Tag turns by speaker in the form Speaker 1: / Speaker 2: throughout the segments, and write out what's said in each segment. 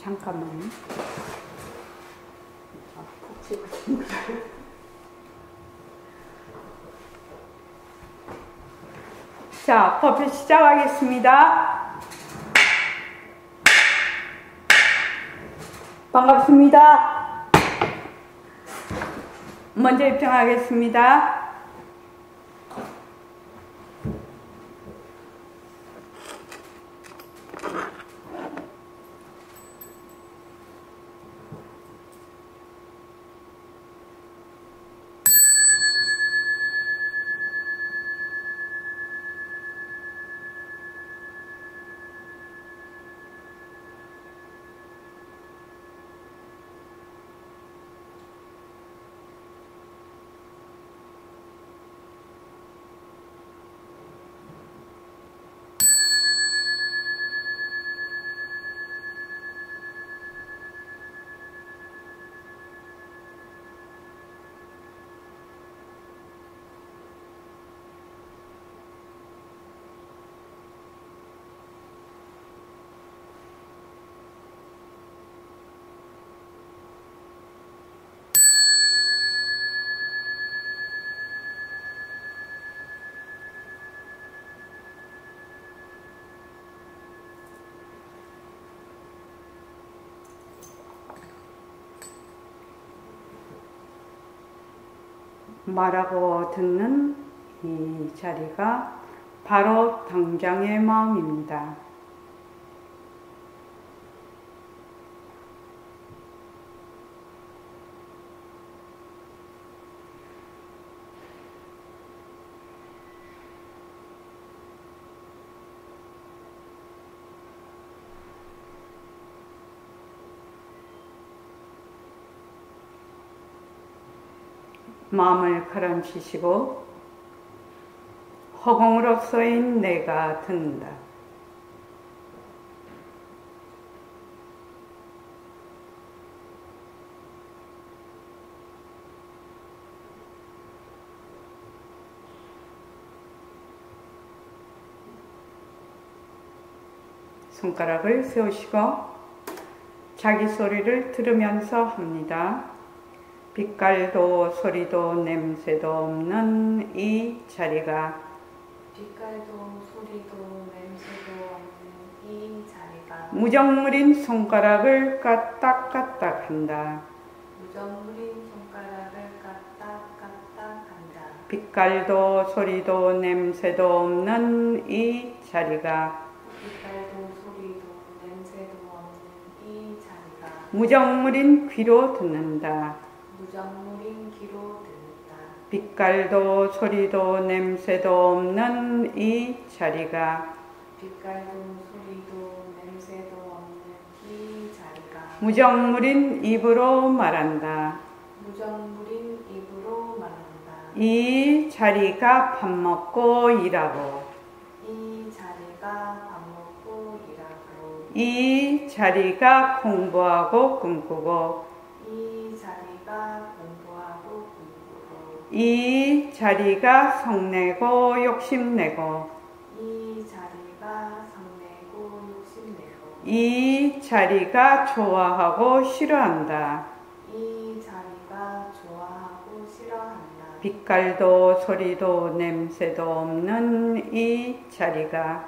Speaker 1: 잠깐만요. 자, 법회 시작하겠습니다. 반갑습니다. 먼저 입장하겠습니다. 말하고 듣는 이 자리가 바로 당장의 마음입니다. 마음을 가라앉히시고 허공으로서의 내가 듣는다. 손가락을 세우시고 자기 소리를 들으면서 합니다. 빛깔도 소리도 냄새도 없는 이 자리가
Speaker 2: 빛깔도 소리도 냄새도 없는 이 자리가
Speaker 1: 무정물인 손가락을 까딱까딱 한다.
Speaker 2: 무정물인 손가락을 까딱까딱 한다.
Speaker 1: 빛깔도 소리도 냄새도 없는 이 자리가
Speaker 2: 빛깔도 소리도 냄새도 없는 이 자리가
Speaker 1: 무정물인 귀로 듣는다.
Speaker 2: 무정물인 귀로 듣는다.
Speaker 1: 빛깔도 소리도 냄새도 없는 이 자리가
Speaker 2: 빛깔도 소리도 냄새도 없는 이 자리가
Speaker 1: 무정물인 입으로 말한다.
Speaker 2: 무정물인 입으로 말한다.
Speaker 1: 이 자리가 밥 먹고 일하고
Speaker 2: 이 자리가 밥 먹고 일하고
Speaker 1: 이 자리가 공부하고 꿈꾸고
Speaker 2: 이 자리가 공부하고 꿈꾸고
Speaker 1: 이 자리가 성내고 욕심내고
Speaker 2: 이 자리가 성내고 욕심내고
Speaker 1: 이 자리가 좋아하고 싫어한다.
Speaker 2: 이 자리가 좋아하고 싫어한다.
Speaker 1: 빛깔도 소리도 냄새도 없는 이 자리가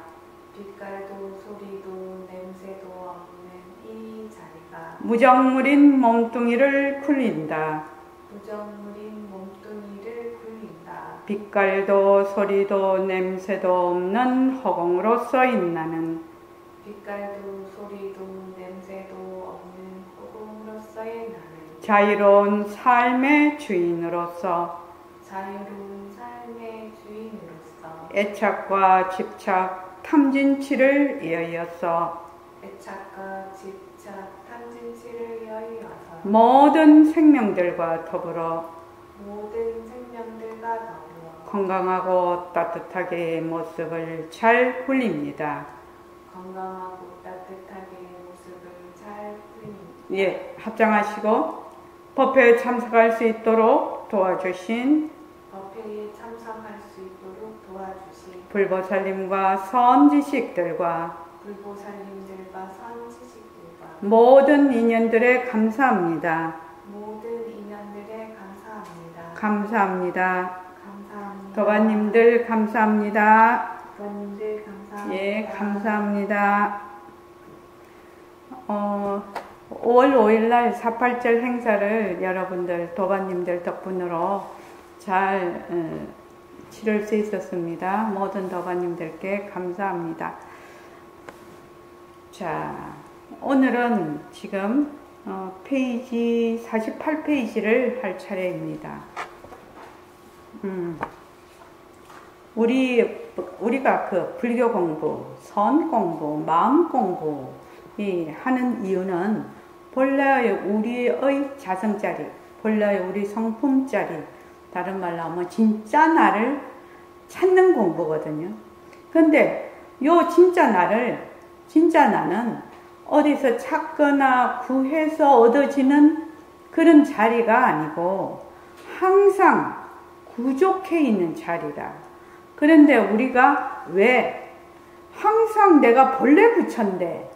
Speaker 2: 빛깔도 소리도 냄새도 없는 이 자리가
Speaker 1: 무정물인 몸뚱이를 굴린다.
Speaker 2: 무정물인 몸뚱이를 굴린다.
Speaker 1: 빛깔도 소리도 냄새도 없는 허공으로서 있나는
Speaker 2: 빛깔도 소리도 냄새도 없는 허공으로서의 나는
Speaker 1: 자유로운 삶의 주인으로서
Speaker 2: 자유로운 삶의 주인으로서
Speaker 1: 애착과 집착, 탐진치를 이어서
Speaker 2: 애착과 집착, 탐진치를 여의어서
Speaker 1: 모든 생명들과 더불어
Speaker 2: 모든 생명들과 더불어
Speaker 1: 건강하고 따뜻하게 모습을 잘 굴립니다.
Speaker 2: 건강하고 따뜻하게 모습을 잘 굴립니다.
Speaker 1: 예, 합장하시고 법회에 참석할 수 있도록 도와주신
Speaker 2: 법회에 참석할 수 있도록 도와주신
Speaker 1: 불보살님과 선지식들과
Speaker 2: 불보살님들과 선지식들과
Speaker 1: 모든 인연들에 감사합니다.
Speaker 2: 모든 인연들에 감사합니다.
Speaker 1: 감사합니다.
Speaker 2: 감사합니다.
Speaker 1: 도반님들 감사합니다.
Speaker 2: 도반님들 감사합니다.
Speaker 1: 예, 감사합니다. 5월 5일날 48절 행사를 여러분들 도반님들 덕분으로 잘 치를 수 있었습니다. 모든 도반님들께 감사합니다. 자, 오늘은 지금 페이지 48페이지를 할 차례입니다. 우리가 그 불교 공부, 선 공부, 마음 공부 하는 이유는 본래의 우리의 자성자리, 본래의 우리 성품자리, 다른 말로 하면 진짜 나를 찾는 공부거든요. 근데 요 진짜 나는 어디서 찾거나 구해서 얻어지는 그런 자리가 아니고 항상 구족해 있는 자리라. 그런데 우리가 왜 항상 내가 본래 부처인데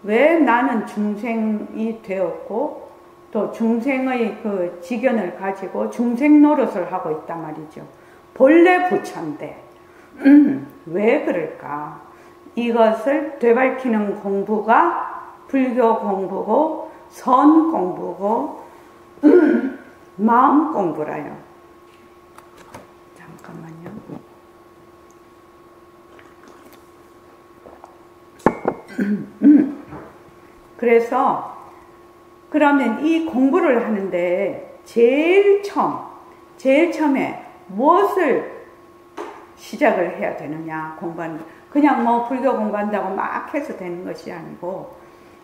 Speaker 1: 왜 나는 중생이 되었고 또 중생의 그 지견을 가지고 중생 노릇을 하고 있단 말이죠. 본래 부처인데 왜 그럴까? 이것을 되밝히는 공부가 불교 공부고 선 공부고 마음 공부라요. 잠깐만요. 그래서 그러면 이 공부를 하는데 제일 처음에 무엇을 시작을 해야 되느냐? 공부하는 그냥 뭐 불교 공부한다고 막 해서 되는 것이 아니고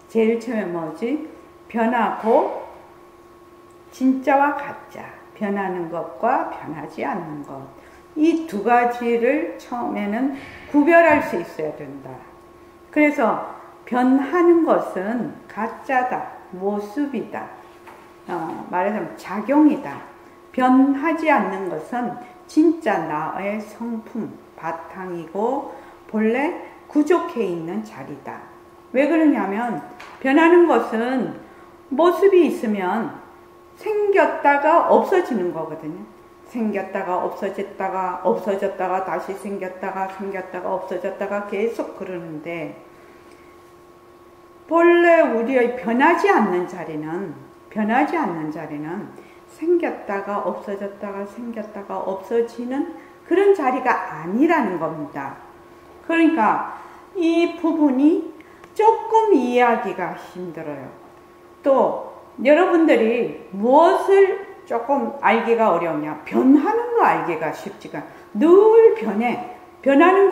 Speaker 1: 제일 처음에 뭐지? 변하고 진짜와 가짜, 변하는 것과 변하지 않는 것, 이 두 가지를 처음에는 구별할 수 있어야 된다. 그래서 변하는 것은 가짜다, 모습이다, 말하자면 작용이다. 변하지 않는 것은 진짜 나의 성품, 바탕이고 본래 구족해 있는 자리다. 왜 그러냐면 변하는 것은 모습이 있으면 생겼다가 없어지는 거거든요. 생겼다가 없어졌다가 다시 생겼다가 없어졌다가 계속 그러는데 본래 우리의 변하지 않는 자리는 생겼다가 없어졌다가 없어지는 그런 자리가 아니라는 겁니다. 그러니까 이 부분이 조금 이해하기가 힘들어요. 또 여러분들이 무엇을 조금 알기가 어려우냐? 변하는 거 알기가 쉽지가 않아요. 늘 변하는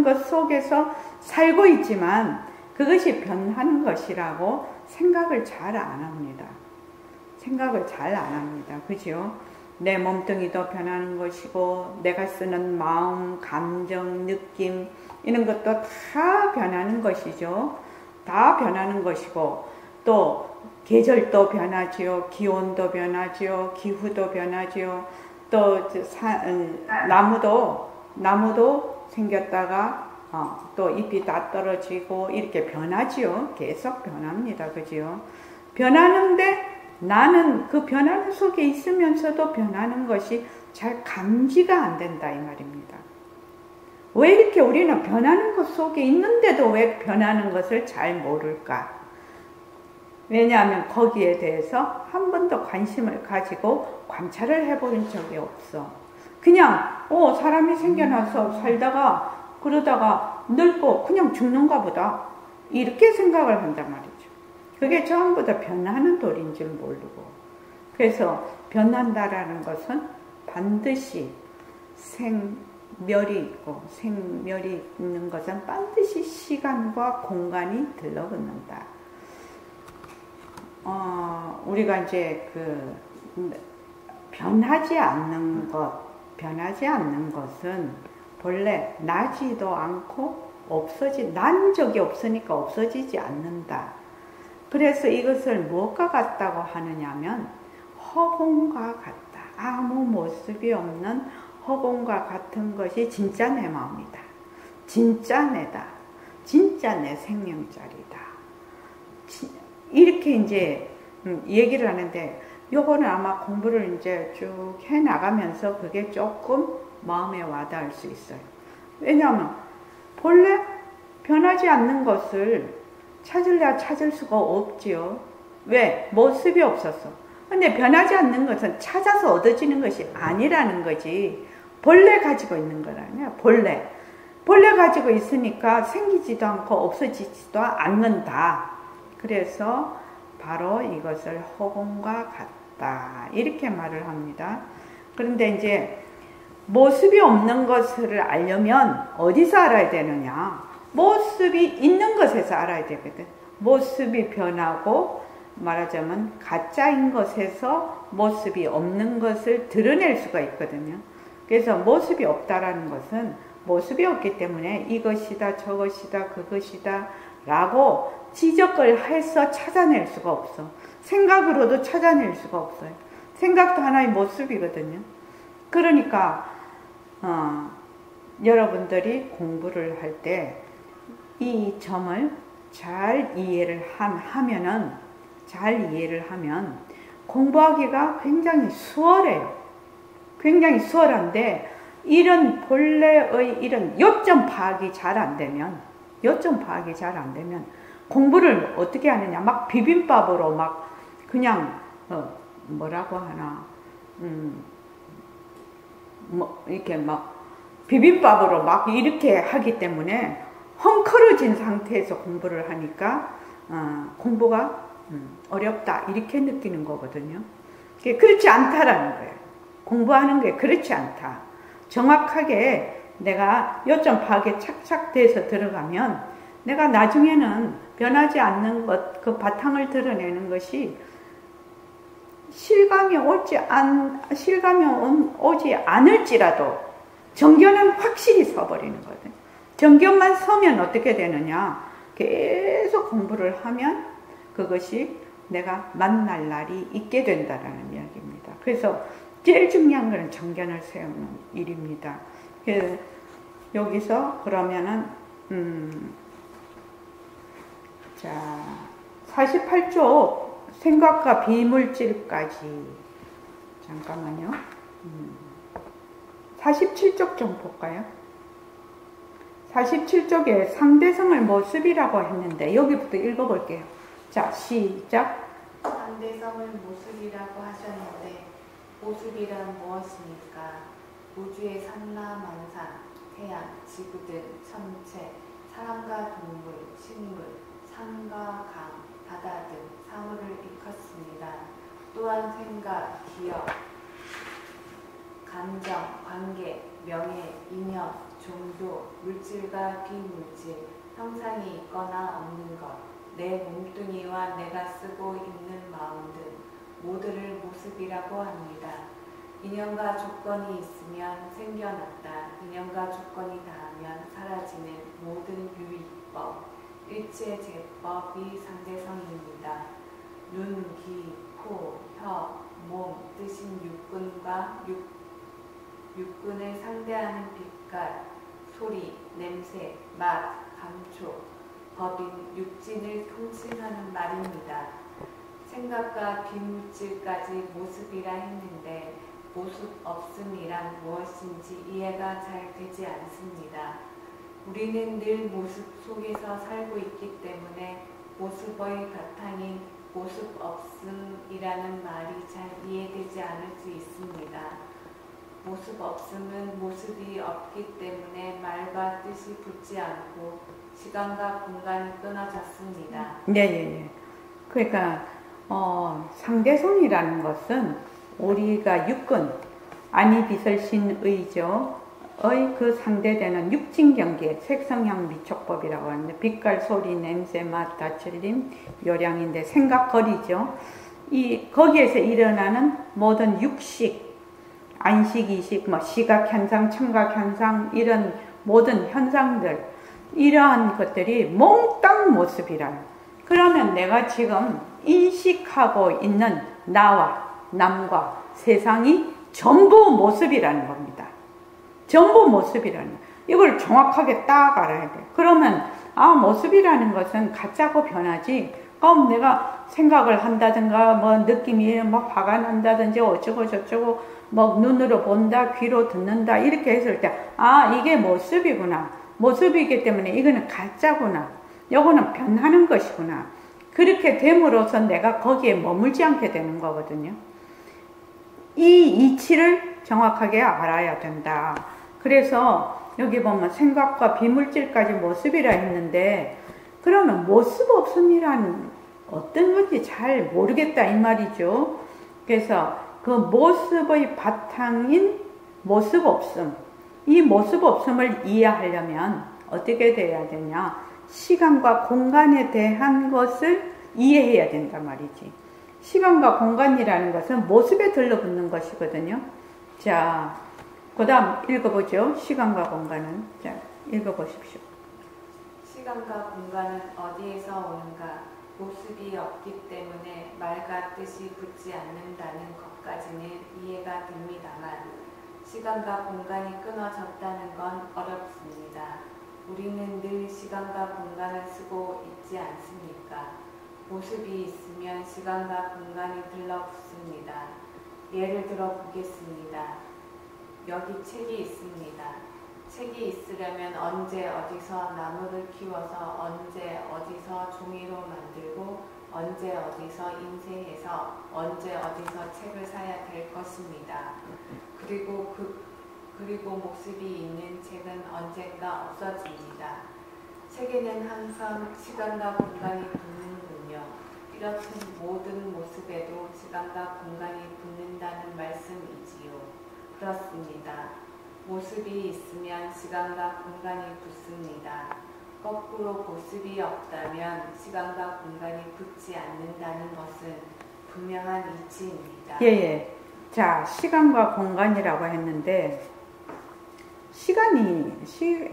Speaker 1: 것 속에서 살고 있지만 그것이 변하는 것이라고 생각을 잘 안 합니다. 그죠? 내 몸뚱이도 변하는 것이고 내가 쓰는 마음, 감정, 느낌 이런 것도 다 변하는 것이죠. 다 변하는 것이고 또 계절도 변하지요. 기온도 변하지요. 기후도 변하지요. 또 나무도 생겼다가 또 잎이 다 떨어지고 이렇게 변하지요. 계속 변합니다. 그지요? 변하는데 나는 그 변하는 속에 있으면서도 변하는 것이 잘 감지가 안 된다 이 말입니다. 왜 이렇게 우리는 변하는 것 속에 있는데도 왜 변하는 것을 잘 모를까? 왜냐하면 거기에 대해서 한 번도 관심을 가지고 관찰을 해본 적이 없어. 그냥 사람이 생겨나서 살다가 그러다가 늙고 그냥 죽는가 보다 이렇게 생각을 한단 말이죠. 그게 전부 다 변하는 도리인 줄 모르고. 그래서 변한다라는 것은 반드시 생멸이 있고 생멸이 있는 것은 반드시 시간과 공간이 들러붙는다. 우리가 이제 변하지 않는 것은 본래 나지도 않고 난 적이 없으니까 없어지지 않는다. 그래서 이것을 무엇과 같다고 하느냐면 허공과 같다. 아무 모습이 없는 허공과 같은 것이 진짜 내 마음이다. 진짜 내다. 진짜 내 생명짜리다. 이렇게 이제 얘기를 하는데, 요거는 아마 공부를 이제 쭉 해 나가면서 그게 조금 마음에 와닿을 수 있어요. 왜냐하면 본래 변하지 않는 것을 찾으려 찾을 수가 없지요. 왜? 모습이 없어서. 근데 변하지 않는 것은 찾아서 얻어지는 것이 아니라는 거지. 본래 가지고 있는 거라냐. 본래 가지고 있으니까 생기지도 않고 없어지지도 않는다. 그래서 바로 이것을 허공과 같다. 이렇게 말을 합니다. 그런데 이제 모습이 없는 것을 알려면 어디서 알아야 되느냐? 모습이 있는 것에서 알아야 되거든. 모습이 변하고 말하자면 가짜인 것에서 모습이 없는 것을 드러낼 수가 있거든요. 그래서 모습이 없다라는 것은 모습이 없기 때문에 이것이다 저것이다 그것이다 라고 지적을 해서 찾아낼 수가 없어. 생각으로도 찾아낼 수가 없어요. 생각도 하나의 모습이거든요. 그러니까 여러분들이 공부를 할 때 이 점을 잘 이해를 하면 공부하기가 굉장히 수월해요. 굉장히 수월한데 이런 본래의 이런 요점 파악이 잘 안 되면 공부를 어떻게 하느냐, 막 비빔밥으로 막 그냥 뭐라고 하나 뭐 이렇게 막 비빔밥으로 막 이렇게 하기 때문에 헝클어진 상태에서 공부를 하니까 공부가 어렵다 이렇게 느끼는 거거든요. 그렇지 않다라는 거예요. 공부하는 게 그렇지 않다. 정확하게 내가 요점 파악에 착착 돼서 들어가면 내가 나중에는 변하지 않는 것, 그 바탕을 드러내는 것이 실감이 오지 않을지라도 정견은 확실히 서버리는 거거든. 정견만 서면 어떻게 되느냐? 계속 공부를 하면 그것이 내가 만날 날이 있게 된다라는 이야기입니다. 그래서 제일 중요한 것은 정견을 세우는 일입니다. 그래서 여기서 그러면은 자 48쪽 생각과 비물질까지 잠깐만요. 47쪽 좀 볼까요? 47쪽에 상대성을 모습이라고 했는데 여기부터 읽어볼게요. 자, 시작.
Speaker 2: 상대성을 모습이라고 하셨는데 모습이란 무엇입니까? 우주의 산라만상, 태양, 지구 등 천체, 사람과 동물, 식물, 산과 강, 바다 등 사물을 일컫습니다. 또한 생각, 기억, 감정, 관계, 명예, 이념, 종교, 물질과 비물질, 형상이 있거나 없는 것, 내 몸뚱이와 내가 쓰고 있는 마음 등 모두를 모습이라고 합니다. 인연과 조건이 있으면 생겨났다. 인연과 조건이 닿으면 사라지는 모든 유의법, 일체제법이 상대성입니다. 눈, 귀, 코, 혀, 몸, 뜻인 육군과 육군을 상대하는 빛깔, 소리, 냄새, 맛, 감촉, 법인 육진을 통칭하는 말입니다. 생각과 비물질까지 모습이라 했는데 모습 없음이란 무엇인지 이해가 잘 되지 않습니다. 우리는 늘 모습 속에서 살고 있기 때문에 모습의 바탕인 모습 없음이라는 말이 잘 이해되지 않을 수 있습니다. 모습 없음은 모습이 없기 때문에 말과 뜻이 붙지 않고 시간과 공간이 끊어졌습니다.
Speaker 1: 네. 그러니까 상대성이라는 것은 우리가 육군, 아니비설신의죠. 그 상대되는 육진경계, 색성향 미촉법이라고 하는데 빛깔, 소리, 냄새, 맛, 다칠림, 요량인데 생각거리죠. 거기에서 일어나는 모든 육식, 안식, 이식, 시각현상, 청각현상 이런 모든 현상들 이러한 것들이 몽땅 모습이라요. 그러면 내가 지금 인식하고 있는 나와 남과 세상이 전부 모습이라는 겁니다. 전부 모습이라는 거예요. 이걸 정확하게 딱 알아야 돼. 그러면 모습이라는 것은 가짜고 변하지. 그럼 내가 생각을 한다든가 뭐 느낌이 막 화가 난다든지 어쩌고 저쩌고 뭐 눈으로 본다, 귀로 듣는다 이렇게 했을 때 이게 모습이구나. 모습이기 때문에 이거는 가짜구나. 요거는 변하는 것이구나. 그렇게 됨으로써 내가 거기에 머물지 않게 되는 거거든요. 이 이치를 정확하게 알아야 된다. 그래서 여기 보면 생각과 비물질까지 모습이라 했는데, 그러면 모습 없음이란 어떤 건지 잘 모르겠다 이 말이죠. 그래서 그 모습의 바탕인 모습 없음, 이 모습 없음을 이해하려면 어떻게 돼야 되냐? 시간과 공간에 대한 것을 이해해야 된단 말이지. 시간과 공간이라는 것은 모습에 들러붙는 것이거든요. 자, 그 다음 읽어보죠. 시간과 공간은. 자, 읽어보십시오.
Speaker 2: 시간과 공간은 어디에서 오는가? 모습이 없기 때문에 말과 뜻이 붙지 않는다는 것까지는 이해가 됩니다만 시간과 공간이 끊어졌다는 건 어렵습니다. 우리는 늘 시간과 공간을 쓰고 있지 않습니까? 모습이 있으면 시간과 공간이 들러붙습니다. 예를 들어 보겠습니다. 여기 책이 있습니다. 책이 있으려면 언제 어디서 나무를 키워서 언제 어디서 종이로 만들고 언제 어디서 인쇄해서 언제 어디서 책을 사야 될 것입니다. 그리고 모습이 있는 책은 언젠가 없어집니다. 책에는 항상 시간과 공간이 붙는군요. 이렇듯 모든 모습에도 시간과 공간이 붙는다는 말씀이지요. 그렇습니다. 모습이 있으면 시간과 공간이 붙습니다. 거꾸로 모습이 없다면 시간과 공간이 붙지 않는다는 것은 분명한 이치입니다.
Speaker 1: 예. 자, 시간과 공간이라고 했는데,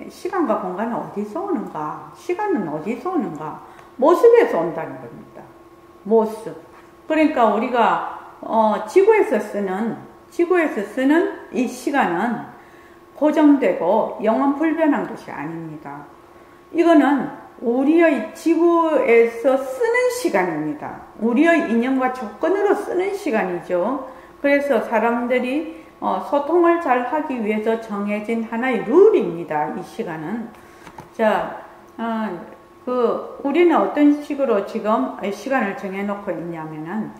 Speaker 1: 시간과 공간은 어디서 오는가? 시간은 어디서 오는가? 모습에서 온다는 겁니다. 모습. 그러니까 우리가 지구에서 쓰는 이 시간은 고정되고 영원 불변한 것이 아닙니다. 이거는 우리의 지구에서 쓰는 시간입니다. 우리의 인연과 조건으로 쓰는 시간이죠. 그래서 사람들이 소통을 잘 하기 위해서 정해진 하나의 룰입니다. 이 시간은. 자, 우리는 어떤 식으로 지금 시간을 정해놓고 있냐면은,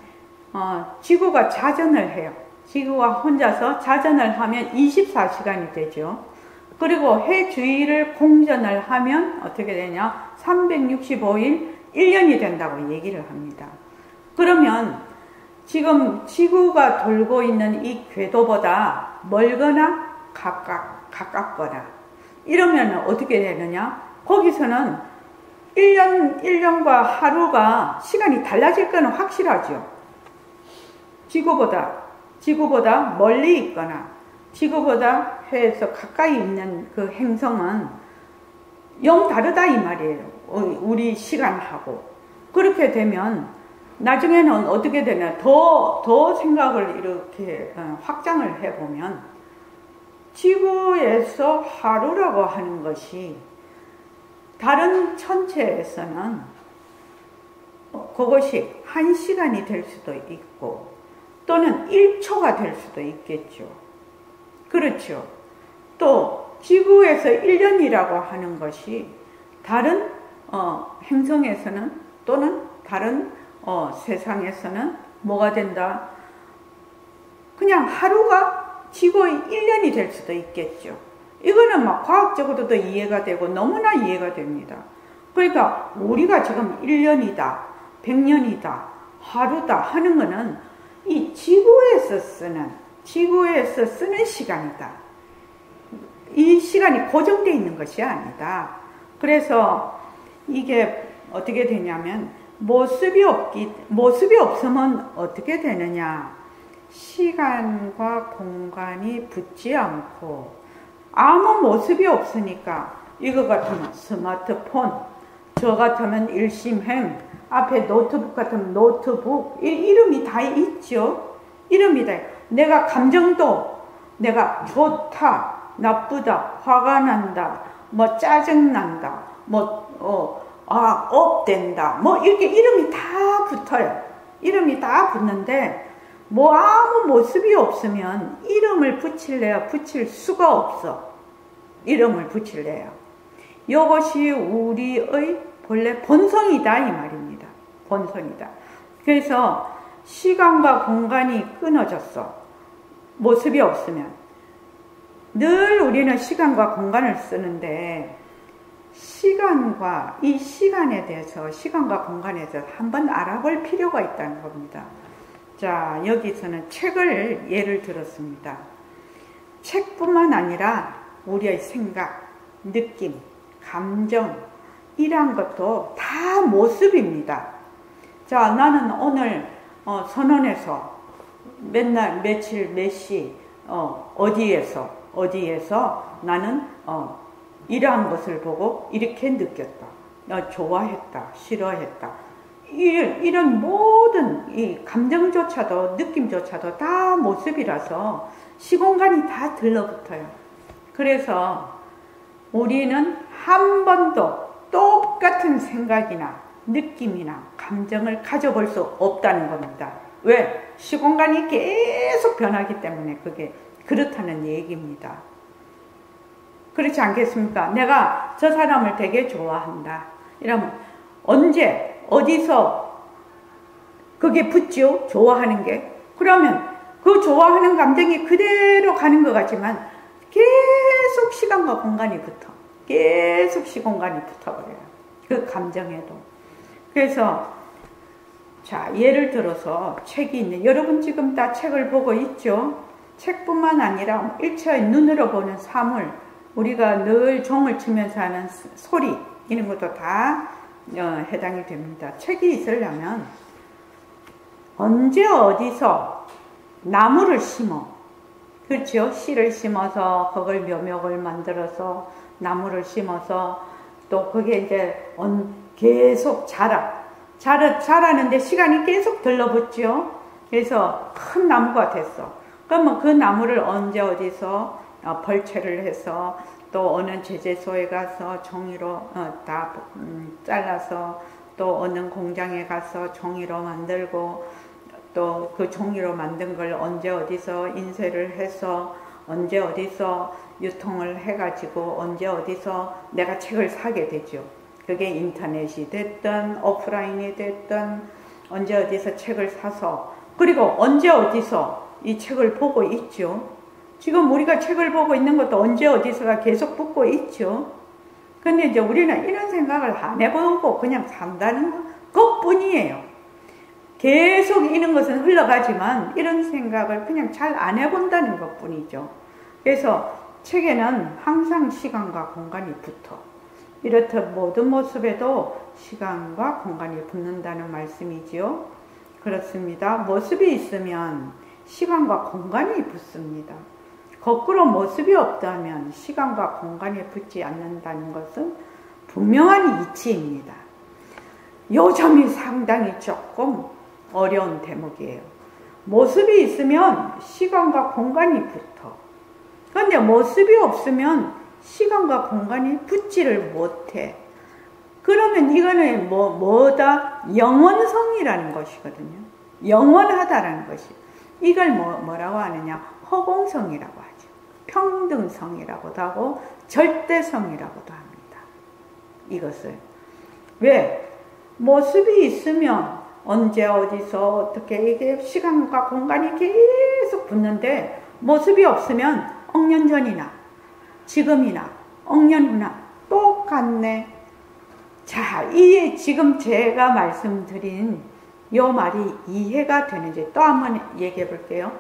Speaker 1: 지구가 자전을 해요. 지구가 혼자서 자전을 하면 24시간이 되죠. 그리고 해 주위를 공전을 하면 어떻게 되냐? 365일 1년이 된다고 얘기를 합니다. 그러면 지금 지구가 돌고 있는 이 궤도보다 멀거나 가깝거나 이러면 어떻게 되느냐? 거기서는 1년과 하루가 시간이 달라질 거는 확실하죠. 지구보다 멀리 있거나 지구보다 해에서 가까이 있는 그 행성은 영 다르다 이 말이에요. 우리 시간하고. 그렇게 되면 나중에는 어떻게 되냐? 더 생각을 이렇게 확장을 해보면 지구에서 하루라고 하는 것이 다른 천체에서는 그것이 1시간이 될 수도 있고 또는 1초가 될 수도 있겠죠. 그렇죠. 또 지구에서 1년이라고 하는 것이 다른 행성에서는 또는 다른 세상에서는 뭐가 된다? 그냥 하루가 지구의 1년이 될 수도 있겠죠. 이거는 막 과학적으로도 이해가 되고 너무나 이해가 됩니다. 그러니까 우리가 지금 1년이다, 100년이다, 하루다 하는 거는 이 지구에서 쓰는 시간이다. 이 시간이 고정되어 있는 것이 아니다. 그래서 이게 어떻게 되냐면 모습이 없으면 어떻게 되느냐? 시간과 공간이 붙지 않고 아무 모습이 없으니까 이거 같으면 스마트폰, 저 같으면 일심행, 앞에 노트북 같으면 노트북, 이름이 다 있죠. 이름이 다. 내가 감정도 내가 좋다, 나쁘다, 화가 난다, 뭐 짜증난다, 업된다, 뭐 이렇게 이름이 다 붙어요. 이름이 다 붙는데 뭐 아무 모습이 없으면 이름을 붙일래야 붙일 수가 없어. 이름을 붙일래요. 이것이 우리의 본래 본성이다 이 말입니다. 본성이다. 그래서 시간과 공간이 끊어졌어. 모습이 없으면. 늘 우리는 시간과 공간을 쓰는데 시간과 이 시간에 대해서 시간과 공간에 대해서 한번 알아볼 필요가 있다는 겁니다. 자, 여기서는 책을 예를 들었습니다. 책뿐만 아니라 우리의 생각, 느낌, 감정 이러한 것도 다 모습입니다. 자, 나는 오늘 선원에서 맨날 며칠 몇 시 어디에서 나는 이러한 것을 보고 이렇게 느꼈다. 좋아했다. 싫어했다. 이런 모든 이 감정조차도 느낌조차도 다 모습이라서 시공간이 다 들러붙어요. 그래서 우리는 한 번도 똑같은 생각이나 느낌이나 감정을 가져볼 수 없다는 겁니다. 왜? 시공간이 계속 변하기 때문에 그게 그렇다는 얘기입니다. 그렇지 않겠습니까? 내가 저 사람을 되게 좋아한다. 이러면 언제 어디서 그게 붙죠? 좋아하는 게. 그러면 그 좋아하는 감정이 그대로 가는 것 같지만 계속 시간과 공간이 붙어. 계속 시공간이 붙어버려요. 그 감정에도. 그래서 자, 예를 들어서 책이 있네. 여러분 지금 다 책을 보고 있죠? 책뿐만 아니라 일체의 눈으로 보는 사물, 우리가 늘 종을 치면서 하는 소리, 이런 것도 다 해당이 됩니다. 책이 있으려면 언제 어디서 나무를 심어, 그렇죠? 씨를 심어서 그걸 묘목을 만들어서 나무를 심어서 또 그게 이제 계속 자라는데 시간이 계속 들러붙죠. 그래서 큰 나무가 됐어. 그러면 그 나무를 언제 어디서 벌채를 해서 또 어느 제재소에 가서 종이로 다 잘라서 또 어느 공장에 가서 종이로 만들고 또 그 종이로 만든 걸 언제 어디서 인쇄를 해서 언제 어디서 유통을 해가지고 언제 어디서 내가 책을 사게 되죠. 그게 인터넷이 됐든 오프라인이 됐든 언제 어디서 책을 사서 그리고 언제 어디서 이 책을 보고 있죠. 지금 우리가 책을 보고 있는 것도 언제 어디서가 계속 붙고 있죠. 근데 이제 우리는 이런 생각을 안 해보고 그냥 산다는 것뿐이에요. 계속 이런 것은 흘러가지만 이런 생각을 그냥 잘 안 해본다는 것뿐이죠. 그래서 책에는 항상 시간과 공간이 붙어. 이렇듯 모든 모습에도 시간과 공간이 붙는다는 말씀이지요. 그렇습니다. 모습이 있으면 시간과 공간이 붙습니다. 거꾸로 모습이 없다면 시간과 공간이 붙지 않는다는 것은 분명한 이치입니다. 요 점이 상당히 조금 어려운 대목이에요. 모습이 있으면 시간과 공간이 붙어. 그런데 모습이 없으면 시간과 공간이 붙지를 못해. 그러면 이거는 뭐다? 영원성이라는 것이거든요. 영원하다라는 것이. 이걸 뭐라고 하느냐? 허공성이라고 하죠. 평등성이라고도 하고 절대성이라고도 합니다. 이것을. 왜? 모습이 있으면 언제 어디서 어떻게 이게 시간과 공간이 계속 붙는데 모습이 없으면 억년 전이나 지금이나 억년 후나 똑같네. 자, 이 지금 제가 말씀드린 요 말이 이해가 되는지 또 한번 얘기해 볼게요.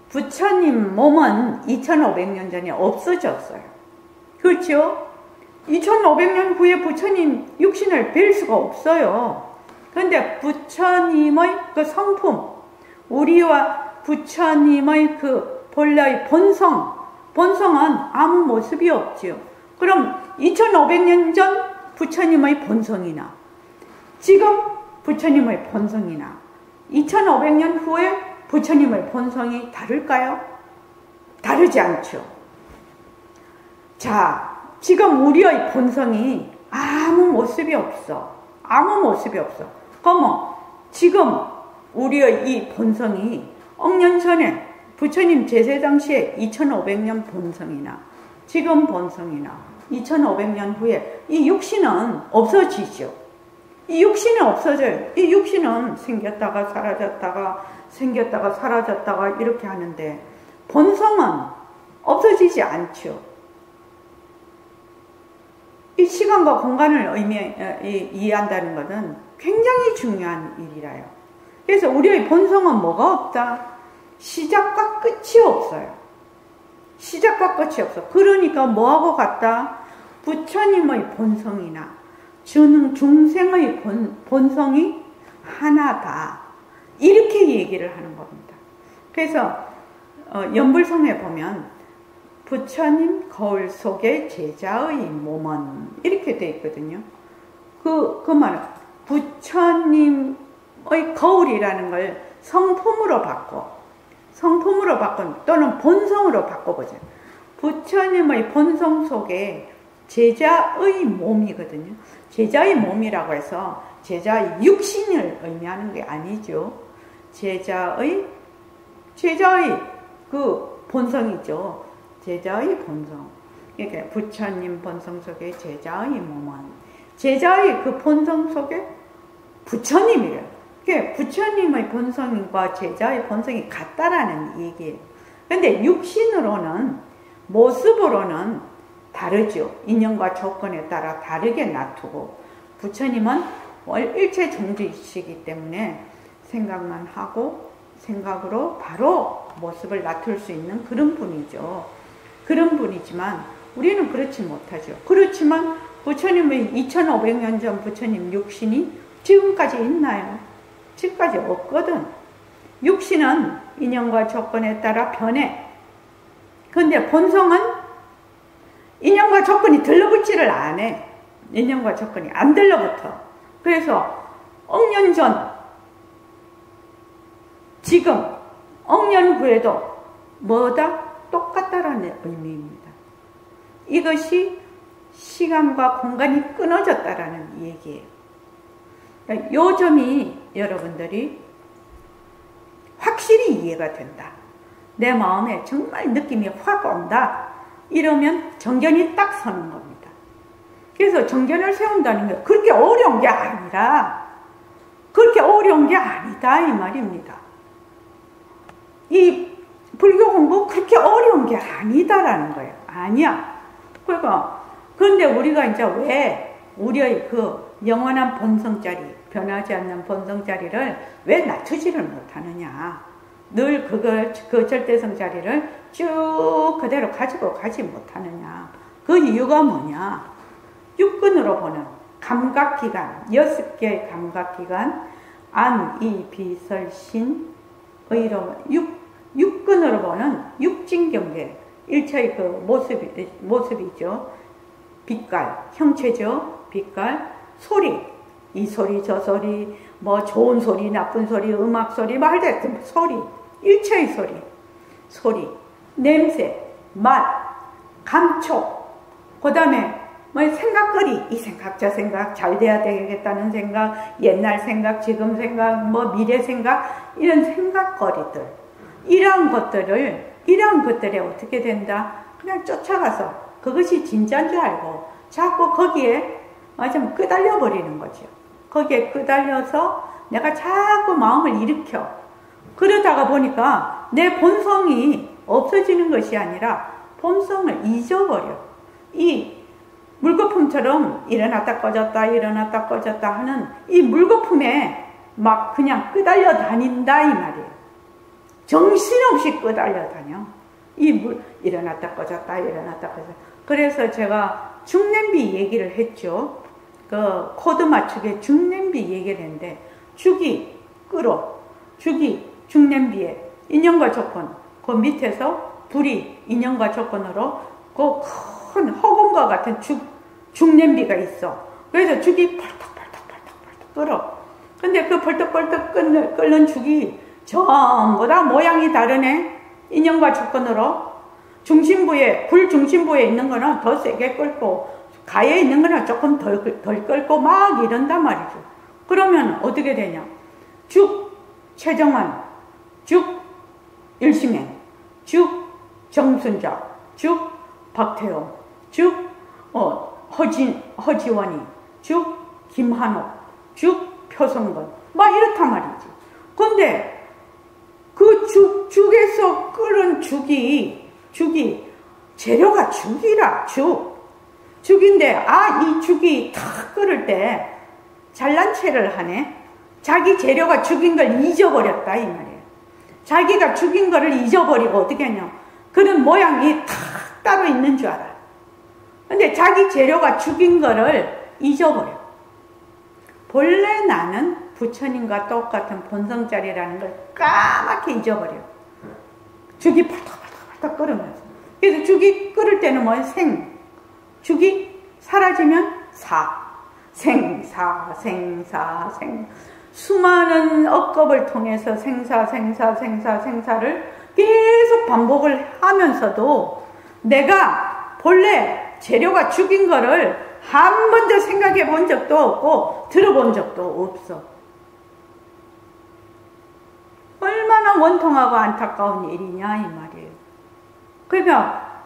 Speaker 1: 부처님 몸은 2500년 전에 없어졌어요. 그렇죠? 2500년 후에 부처님 육신을 뵐 수가 없어요. 그런데 부처님의 그 성품, 우리와 부처님의 그 본래의 본성은 아무 모습이 없지요. 그럼 2500년 전 부처님의 본성이나 지금 부처님의 본성이나 2500년 후에 부처님의 본성이 다를까요? 다르지 않죠. 자, 지금 우리의 본성이 아무 모습이 없어. 아무 모습이 없어. 그러면 지금 우리의 이 본성이 억년 전에 부처님 제세 당시에 2500년 본성이나 지금 본성이나 2500년 후에 이 육신은 없어지죠. 이 육신이 없어져요. 이 육신은 생겼다가 사라졌다가 생겼다가 사라졌다가 이렇게 하는데 본성은 없어지지 않죠. 이 시간과 공간을 이해한다는 것은 굉장히 중요한 일이라요. 그래서 우리의 본성은 뭐가 없다? 시작과 끝이 없어요. 시작과 끝이 없어. 그러니까 뭐하고 같다? 부처님의 본성이나 중생의 본성이 하나다. 이렇게 얘기를 하는 겁니다. 그래서 연불성에 보면 부처님 거울 속에 제자의 몸은 이렇게 돼 있거든요. 그 말은 부처님의 거울이라는 걸 성품으로 바꿔 또는 본성으로 바꿔보죠. 부처님의 본성 속에 제자의 몸이거든요. 제자의 몸이라고 해서 제자의 육신을 의미하는 게 아니죠. 제자의 그 본성이죠. 제자의 본성. 이렇게 부처님 본성 속에 제자의 몸은 제자의 그 본성 속에 부처님이래요. 부처님의 본성과 제자의 본성이 같다라는 얘기예요. 근데 육신으로는 모습으로는 다르죠. 인연과 조건에 따라 다르게 놔두고 부처님은 일체 종주이시기 때문에 생각만 하고 생각으로 바로 모습을 나툴 수 있는 그런 분이죠. 그런 분이지만 우리는 그렇지 못하죠. 그렇지만 부처님의 2500년 전 부처님 육신이 지금까지 있나요? 지금까지 없거든. 육신은 인연과 조건에 따라 변해. 그런데 본성은 인연과 조건이 들러붙지를 안 해. 인연과 조건이 안 들러붙어. 그래서 억년 전, 지금, 억년 후에도 뭐다? 똑같다라는 의미입니다. 이것이 시간과 공간이 끊어졌다라는 얘기예요. 요 점이 여러분들이 확실히 이해가 된다. 내 마음에 정말 느낌이 확 온다. 이러면 정견이 딱 서는 겁니다. 그래서 정견을 세운다는 게 그렇게 어려운 게 아니라 그렇게 어려운 게 아니다 이 말입니다. 이 불교 공부 그렇게 어려운 게 아니다라는 거예요. 아니야. 그런데 우리가 이제 왜 우리의 그 영원한 본성자리, 변하지 않는 본성자리를 왜 낮추지를 못하느냐. 늘 그 절대성 자리를 쭉 그대로 가지고 가지 못하느냐. 그 이유가 뭐냐. 육근으로 보는 감각기관, 6개의 감각기관, 안, 이, 비, 설, 신, 의로, 육근으로 보는 육진경계, 일체의 그 모습이죠. 빛깔, 형체죠. 빛깔, 소리, 이 소리, 저 소리, 뭐 좋은 소리, 나쁜 소리, 음악 소리, 말대로 소리, 일체의 소리, 냄새, 맛, 감촉, 그 다음에 뭐 생각거리, 이 생각, 저 생각, 잘 돼야 되겠다는 생각, 옛날 생각, 지금 생각, 뭐 미래 생각, 이런 생각거리들, 이런 것들에 어떻게 된다? 그냥 쫓아가서 그것이 진짜인 줄 알고 자꾸 거기에 좀 끄달려 버리는 거죠. 거기에 끄달려서 내가 자꾸 마음을 일으켜. 그러다가 보니까 내 본성이 없어지는 것이 아니라 본성을 잊어버려. 이 물거품처럼 일어났다 꺼졌다 일어났다 꺼졌다 하는 이 물거품에 막 그냥 끄달려 다닌다 이 말이에요. 정신없이 끄달려 다녀. 일어났다 꺼졌다 일어났다 꺼졌다. 그래서 제가 중냄비 얘기를 했죠. 그 코드 맞추기에 중냄비 얘기를 했는데 죽이 끓어. 죽이 중냄비에 인연과 조건 그 밑에서 불이 인연과 조건으로 그 큰 허공과 같은 중냄비가 있어. 그래서 죽이 펄떡펄떡 끓어. 근데 그 펄떡펄떡 끓는 죽이 전부 다 모양이 다르네. 인연과 조건으로. 중심부에, 불 중심부에 있는 거는 더 세게 끓고, 가에 있는 거는 조금 덜 끓고 막 이런단 말이죠. 그러면 어떻게 되냐? 죽 최정환, 죽 일심행, 죽 정순자, 죽 박태호, 죽 허지원이, 죽 김한옥, 죽 표성건, 막 이렇단 말이지. 근데 그 죽에서 끓은 죽이 재료가 죽이라, 죽인데, 이 죽이 탁 끓을 때 잘난 체를 하네. 자기 재료가 죽인 걸 잊어버렸다 이 말이에요. 자기가 죽인 거를 잊어버리고 어떻게 하냐, 그런 모양이 탁 따로 있는 줄 알아. 근데 자기 재료가 죽인 거를 잊어버려. 본래 나는 부처님과 똑같은 본성자리라는 걸 까맣게 잊어버려. 죽이 팔딱팔딱 끓으면서. 그래서 죽이 끓을 때는 뭐야? 생. 죽이 사라지면 사. 생사생. 수많은 억겁을 통해서 생사를 계속 반복을 하면서도 내가 본래 재료가 죽인 거를 한 번도 생각해 본 적도 없고 들어본 적도 없어. 얼마나 원통하고 안타까운 일이냐 이 말이에요. 그러니까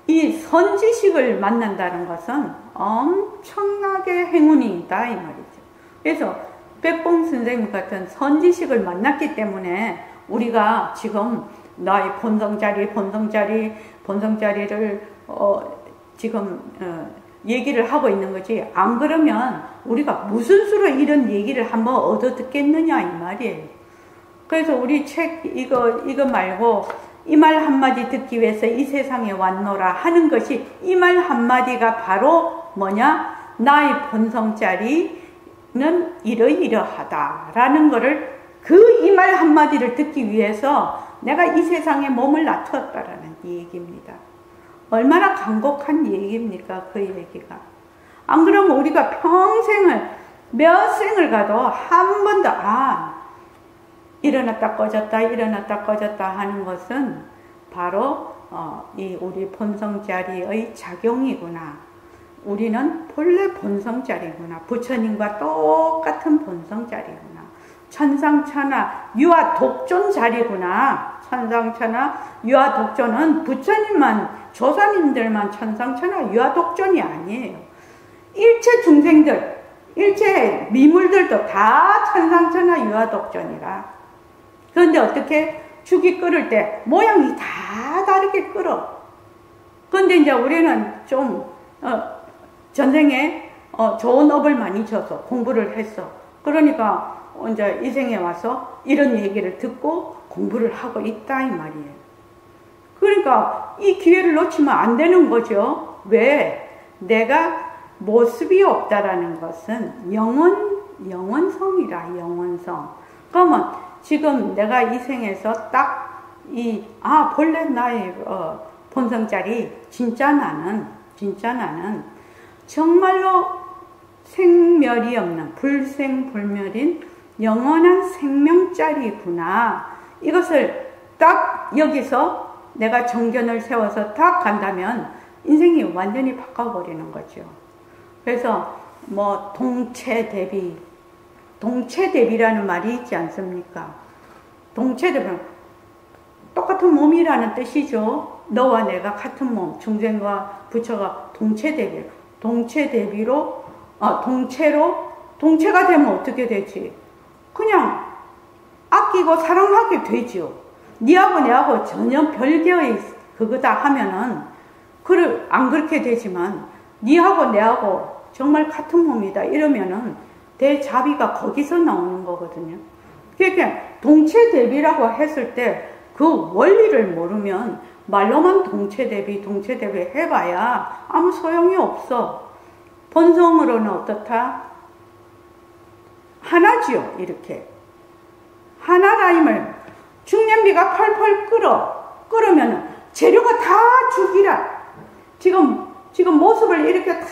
Speaker 1: 이 선지식을 만난다는 것은 엄청나게 행운이다 이 말이죠. 그래서 백봉 선생님 같은 선지식을 만났기 때문에 우리가 지금 나의 본성자리를 지금 얘기를 하고 있는 거지. 안 그러면 우리가 무슨 수로 이런 얘기를 한번 얻어 듣겠느냐 이 말이에요. 그래서 우리 책 이거 말고 이 말 한마디 듣기 위해서 이 세상에 왔노라 하는 것이, 이 말 한마디가 바로 뭐냐? 나의 본성자리는 이러이러하다라는 거를, 그 이 말 한마디를 듣기 위해서 내가 이 세상에 몸을 놔두었다라는 얘기입니다. 얼마나 간곡한 얘기입니까? 그 얘기가. 안 그러면 우리가 평생을, 몇 생을 가도 한 번도 일어났다 꺼졌다 하는 것은 바로 이 우리 본성자리의 작용이구나. 우리는 본래 본성자리구나. 부처님과 똑같은 본성자리구나. 천상천하 유아독존 자리구나. 천상천하 유아독존은 부처님만, 조사님들만 천상천하 유아독존이 아니에요. 일체 중생들, 일체 미물들도 다 천상천하 유아독존이라. 그런데 어떻게? 죽이 끓을 때 모양이 다 다르게 끓어. 그런데 이제 우리는 좀 전생에 좋은 업을 많이 줘서 공부를 했어. 그러니까 이제 이 생에 와서 이런 얘기를 듣고 공부를 하고 있다 이 말이에요. 그러니까 이 기회를 놓치면 안 되는 거죠. 왜? 내가 모습이 없다라는 것은 영원성이라, 영원성. 그러면 지금 내가 이 생에서 딱 본래 나의 본성자리, 진짜 나는 정말로 생멸이 없는 불생불멸인 영원한 생명자리구나. 이것을 딱 여기서 내가 정견을 세워서 딱 간다면 인생이 완전히 바꿔버리는 거죠. 그래서 뭐 동체대비라는 말이 있지 않습니까? 동체대비는 똑같은 몸이라는 뜻이죠. 너와 내가 같은 몸, 중생과 부처가 동체대비로 동체가 되면 어떻게 되지? 그냥 아끼고 사랑하게 되죠. 니하고 내하고 전혀 별개의 그거다 하면은 안 그렇게 되지만, 니하고 내하고 정말 같은 몸이다 이러면은 대자비가 거기서 나오는 거거든요. 그러니까 동체대비라고 했을 때 그 원리를 모르면 말로만 동체대비 해봐야 아무 소용이 없어. 본성으로는 어떻다? 하나지요. 이렇게 하나라임을 중년비가 펄펄 끓으면 재료가 다 죽이라. 지금 모습을 이렇게 다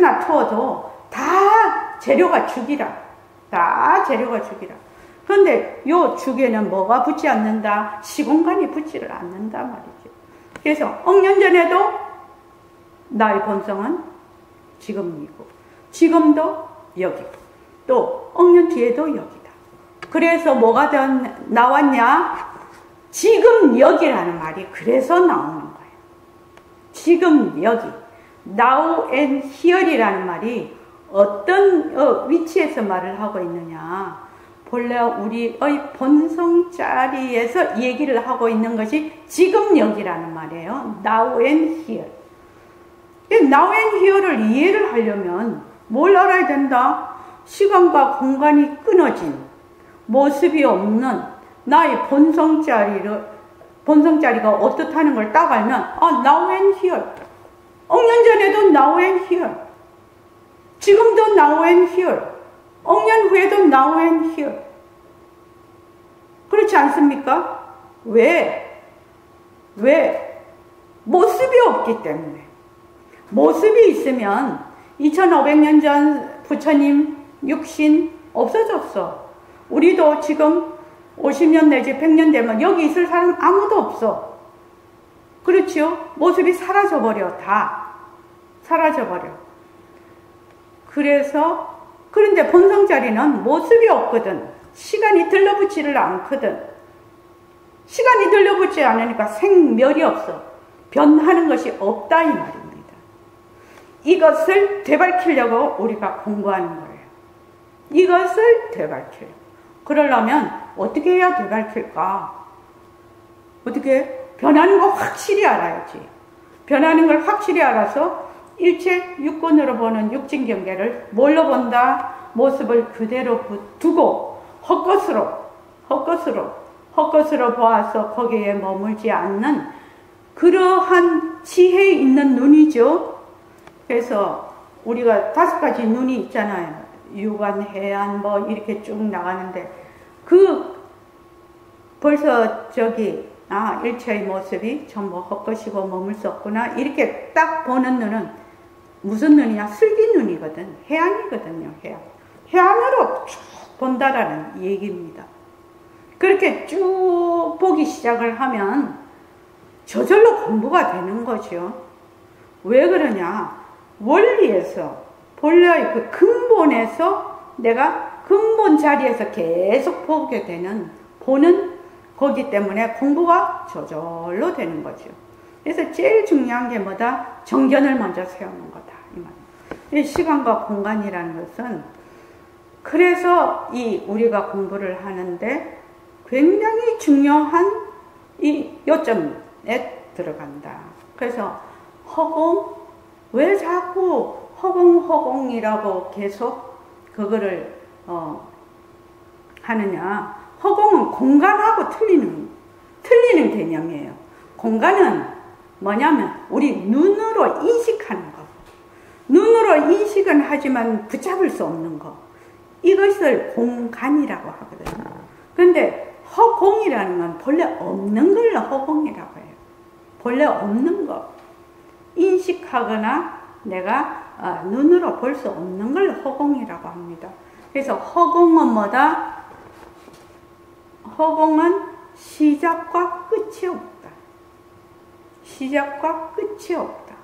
Speaker 1: 놔두어도 다 재료가 죽이라. 그런데 요 죽에는 뭐가 붙지 않는다? 시공간이 붙지를 않는다 말이죠. 그래서 억년 전에도 나의 본성은 지금이고 지금도 여기고 또 억년 뒤에도 여기다. 그래서 뭐가 나왔냐? 지금 여기라는 말이 그래서 나오는 거예요. 지금 여기 Now and Here이라는 말이 어떤 위치에서 말을 하고 있느냐? 본래 우리의 본성 자리에서 얘기를 하고 있는 것이 지금 여기라는 말이에요. Now and Here. Now and Here를 이해를 하려면 뭘 알아야 된다? 시간과 공간이 끊어진 모습이 없는 나의 본성 자리가 어떻다는 걸 딱 알면 Now and Here. 억년 전에도 Now and Here. 지금도 Now and Here. 억년 후에도 Now and Here. 그렇지 않습니까? 왜? 모습이 없기 때문에. 모습이 있으면 2500년 전 부처님 육신 없어졌어. 우리도 지금 50년 내지 100년 되면 여기 있을 사람 아무도 없어. 그렇지요? 모습이 사라져버려. 다 사라져버려. 그런데 본성 자리는 모습이 없거든. 시간이 들러붙지를 않거든. 시간이 들러붙지 않으니까 생멸이 없어. 변하는 것이 없다 이 말입니다. 이것을 되밟히려고 우리가 공부하는 거예요. 이것을 되밟히려고. 그러려면 어떻게 해야 되밟힐까? 어떻게? 변하는 거 확실히 알아야지. 변하는 걸 확실히 알아서 일체 육군으로 보는 육진경계를 뭘로 본다? 모습을 그대로 두고 헛것으로 보아서 거기에 머물지 않는 그러한 지혜 있는 눈이죠. 그래서 우리가 5가지 눈이 있잖아요. 유관, 해안 이렇게 쭉 나가는데 벌써 일체의 모습이 전부 헛것이고 머물 수 없구나 이렇게 딱 보는 눈은 무슨 눈이냐? 슬기 눈이거든. 해안이거든요. 해안으로 쭉 본다라는 얘기입니다. 그렇게 쭉 보기 시작을 하면 저절로 공부가 되는 거죠. 왜 그러냐? 원리에서 본래의 그 근본에서 내가 근본 자리에서 계속 보는 거기 때문에 공부가 저절로 되는 거죠. 그래서 제일 중요한 게 뭐다? 정견을 먼저 세우는 거다. 이 말이에요. 시간과 공간이라는 것은 그래서 우리가 공부를 하는데 굉장히 중요한 이 요점에 들어간다. 그래서 허공, 왜 자꾸 허공이라고 계속 그거를 하느냐? 허공은 공간하고 틀리는 개념이에요. 공간은 뭐냐면 우리 눈으로 인식하는 거. 눈으로 인식은 하지만 붙잡을 수 없는 거. 이것을 공간이라고 하거든요. 그런데 허공이라는 건 본래 없는 걸 허공이라고 해요. 본래 없는 거. 인식하거나 내가 눈으로 볼 수 없는 걸 허공이라고 합니다. 그래서 허공은 뭐다? 허공은 시작과 끝이 없다. 시작과 끝이 없다.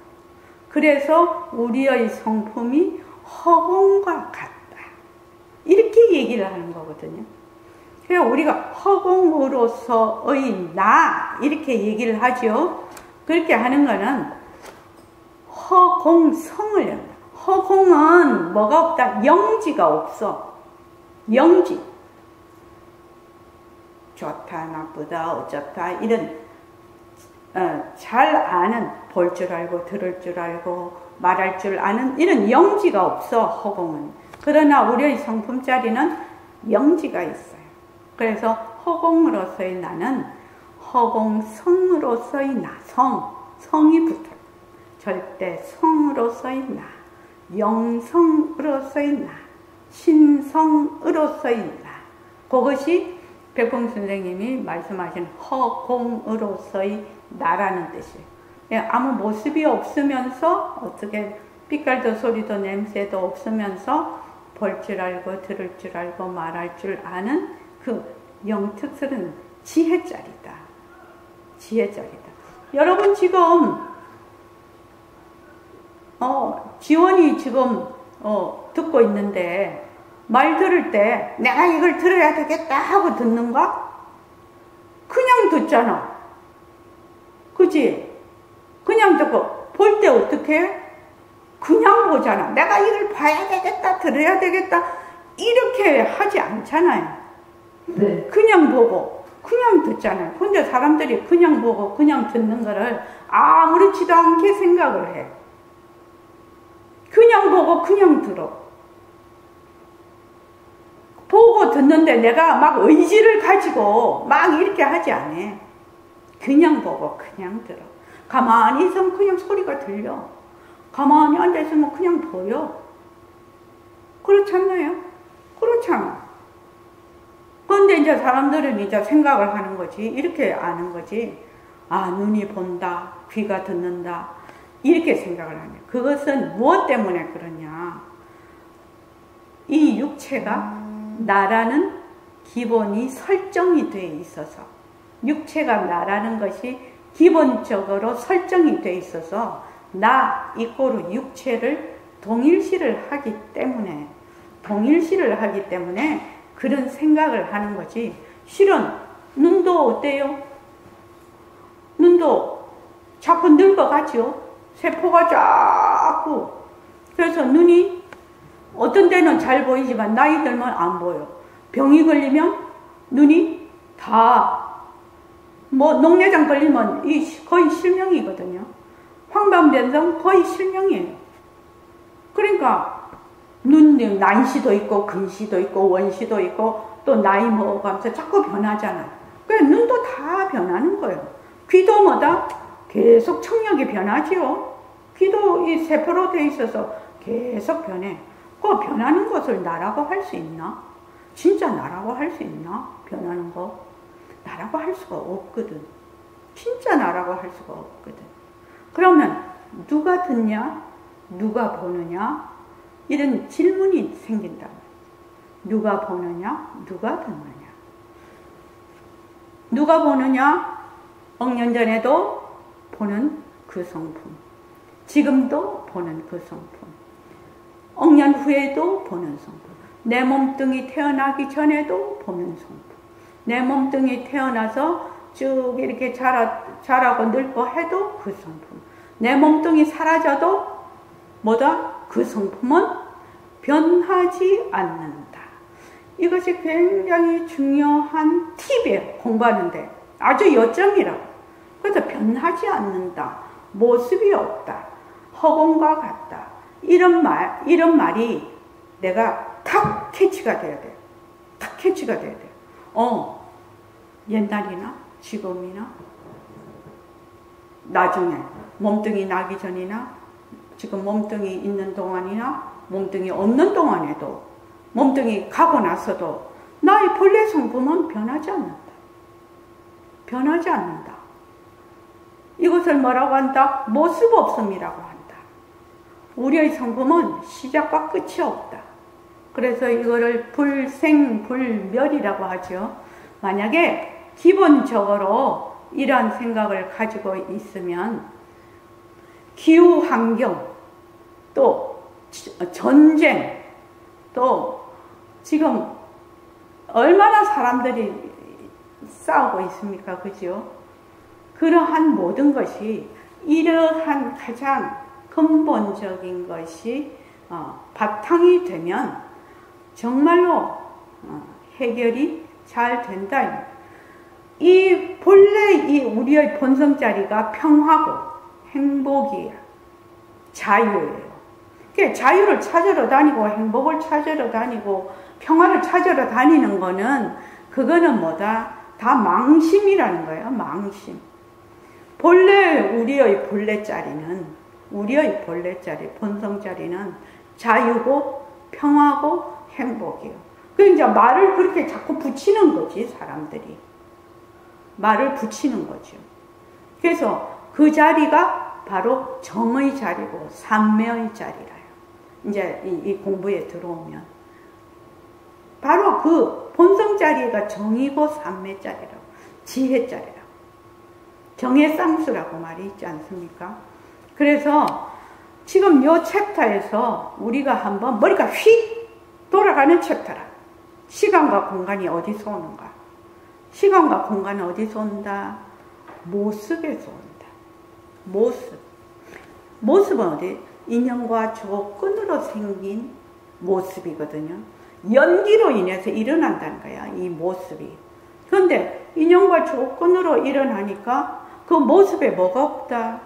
Speaker 1: 그래서 우리의 성품이 허공과 같다. 이렇게 얘기를 하는 거거든요. 그래서 우리가 허공으로서의 나 이렇게 얘기를 하죠. 그렇게 하는 거는 허공성을 연다. 허공은 뭐가 없다? 영지가 없어. 영지. 좋다, 나쁘다, 어쩌다 이런 잘 아는, 볼 줄 알고 들을 줄 알고 말할 줄 아는 이런 영지가 없어. 허공은. 그러나 우리의 성품 자리는 영지가 있어요. 그래서 허공으로서의 나는 허공성으로서의 나, 성이 붙어요. 절대 성으로서의 나, 영성으로서의 나, 신성으로서의 나. 그것이 백봉 선생님이 말씀하신 허공으로서의 나라는 뜻이에요. 아무 모습이 없으면서 어떻게 빛깔도 소리도 냄새도 없으면서 볼 줄 알고 들을 줄 알고 말할 줄 아는 그 영특스러운 지혜자리다. 지혜자리다. 여러분 지금 지원이 지금 듣고 있는데 말 들을 때 내가 이걸 들어야 되겠다 하고 듣는가? 그냥 듣잖아. 그치? 그냥 듣고 볼 때 어떻게 해? 그냥 보잖아. 내가 이걸 봐야 되겠다, 들어야 되겠다 이렇게 하지 않잖아요.
Speaker 3: 네.
Speaker 1: 그냥 보고 그냥 듣잖아요. 근데 사람들이 그냥 보고 그냥 듣는 거를 아무렇지도 않게 생각을 해. 그냥 보고 그냥 들어. 보고 듣는데 내가 막 의지를 가지고 막 이렇게 하지 않아. 그냥 보고 그냥 들어. 가만히 있으면 그냥 소리가 들려. 가만히 앉아있으면 그냥 보여. 그렇지 않나요? 그렇잖아. 그런데 이제 사람들은 이제 생각을 하는 거지. 이렇게 아는 거지. 아, 눈이 본다, 귀가 듣는다. 이렇게 생각을 하냐. 그것은 무엇 때문에 그러냐. 이 육체가 나라는 기본이 설정이 되어 있어서, 육체가 나라는 것이 기본적으로 설정이 되어 있어서 나 이꼬르 육체를 동일시를 하기 때문에 그런 생각을 하는 거지. 실은 눈도 어때요? 눈도 자꾸 늙어가죠. 세포가 자꾸. 그래서 눈이 어떤 때는 잘 보이지만 나이 들면 안 보여. 병이 걸리면 눈이 다 녹내장 걸리면 거의 실명이거든요. 황반변성 거의 실명이에요. 그러니까 눈 난시도 있고 근시도 있고 원시도 있고 또 나이 먹어가면서 자꾸 변하잖아요. 그러니까 눈도 다 변하는 거예요. 귀도 뭐다? 계속 청력이 변하지요. 귀도 이 세포로 되어 있어서 계속 변해. 그 변하는 것을 나라고 할 수 있나? 진짜 나라고 할 수 있나? 변하는 거? 나라고 할 수가 없거든. 진짜 나라고 할 수가 없거든. 그러면 누가 듣냐? 누가 보느냐? 이런 질문이 생긴다. 누가 보느냐? 누가 듣느냐? 누가 보느냐? 억년 전에도 보는 그 성품, 지금도 보는 그 성품, 억년 후에도 보는 성품, 내 몸뚱이 태어나기 전에도 보는 성품, 내 몸뚱이 태어나서 쭉 이렇게 자라고 늙고 해도 그 성품, 내 몸뚱이 사라져도 뭐다? 그 성품은 변하지 않는다. 이것이 굉장히 중요한 팁이에요. 공부하는데 아주 요점이라고. 그래서 변하지 않는다, 모습이 없다, 허공과 같다, 이런 말이 내가 탁 캐치가 돼야 돼. 탁 캐치가 돼야 돼. 옛날이나 지금이나 나중에 몸뚱이 나기 전이나 지금 몸뚱이 있는 동안이나 몸뚱이 없는 동안에도 몸뚱이 가고 나서도 나의 본래 성품은 변하지 않는다. 변하지 않는다. 이것을 뭐라고 한다? 모습 없음이라고 한다. 우리의 성품은 시작과 끝이 없다. 그래서 이거를 불생불멸이라고 하죠. 만약에 기본적으로 이러한 생각을 가지고 있으면 기후환경, 또 전쟁, 또 지금 얼마나 사람들이 싸우고 있습니까? 그죠? 그러한 모든 것이 이러한 가장 근본적인 것이 바탕이 되면 정말로 해결이 잘 된다. 이 본래 이 우리의 본성자리가 평화고 행복이야. 자유예요. 그러니까 자유를 찾으러 다니고 행복을 찾으러 다니고 평화를 찾으러 다니는 거는 그거는 뭐다? 다 망심이라는 거예요. 망심. 본래 우리의 본래자리는 본성자리는 자유고 평화고 행복이에요. 그 이제 말을 그렇게 자꾸 붙이는 거지, 사람들이. 말을 붙이는 거죠. 그래서 그 자리가 바로 정의 자리고 삼매의 자리라요. 이제 이 공부에 들어오면 바로 그 본성 자리가 정의고 삼매 자리라고, 지혜 자리라고. 정해쌍수라고 말이 있지 않습니까? 그래서 지금 요 챕터에서 우리가 한번 머리가 휙 돌아가는 챕터라. 시간과 공간이 어디서 오는가? 시간과 공간은 어디서 온다? 모습에서 온다. 모습. 모습은 어디? 인연과 조건으로 생긴 모습이거든요. 연기로 인해서 일어난다는 거야, 이 모습이. 그런데 인연과 조건으로 일어나니까 그 모습에 뭐가 없다?